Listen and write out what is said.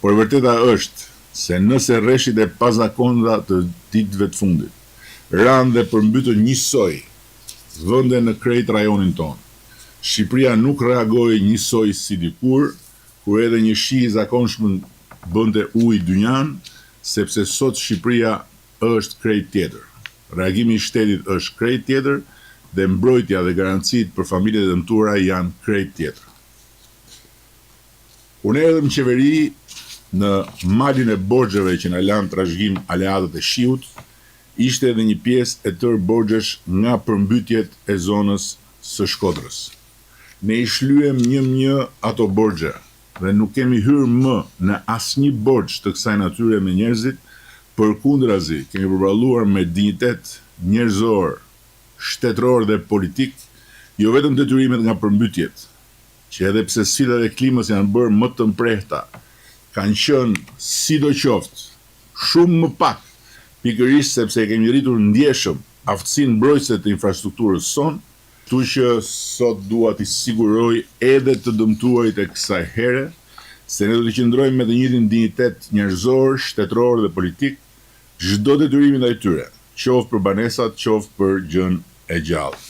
Por vërteta është se nëse rreshtit e pazakonta të ditëve të fundit ranë dhe përmbytën njësoj vende në krejt rajonin tonë, Shqipëria nuk reagoi njësoj si dikur, kur edhe një shi i zakonshëm bënte ujë dynjan, sepse sot Shqipëria është krejt tjetër. Reagimi i shtetit është krejt tjetër dhe mbrojtja dhe garancitë për familjet e dëmtuara janë krejt tjetër. Unë erdhëm në qeveri në malin e borxheve që na lanë trashëgim aleatët e shiut, ishte edhe një pjesë e tërë borxhesh nga përmbytjet e zonës së Shkodrës. Ne i shlyem një ato borxhe dhe nuk kemi hyrë më në asnjë borxh të kësaj natyre me njerëzit, përkundrazi kemi përballuar me dinjitet njerëzor, shtetëror dhe politik, jo vetëm detyrimet nga përmbytjet, që edhe pse sfidat e klimës janë bërë më të mprehta, kanë qenë sidoqoftë shumë më pak, pikërisht sepse kemi rritur ndjeshëm aftësinë mbrojtëse të infrastrukturës sonë, kështu që sot dua t'i siguroj edhe të dëmtuarit e kësaj here, se ne do të qëndrojmë me të njëjtin dinjitet njerëzor, shtetëror dhe politik, çdo detyrimi ndaj tyre, qoftë për banesat, qoftë për gjën e gjallë.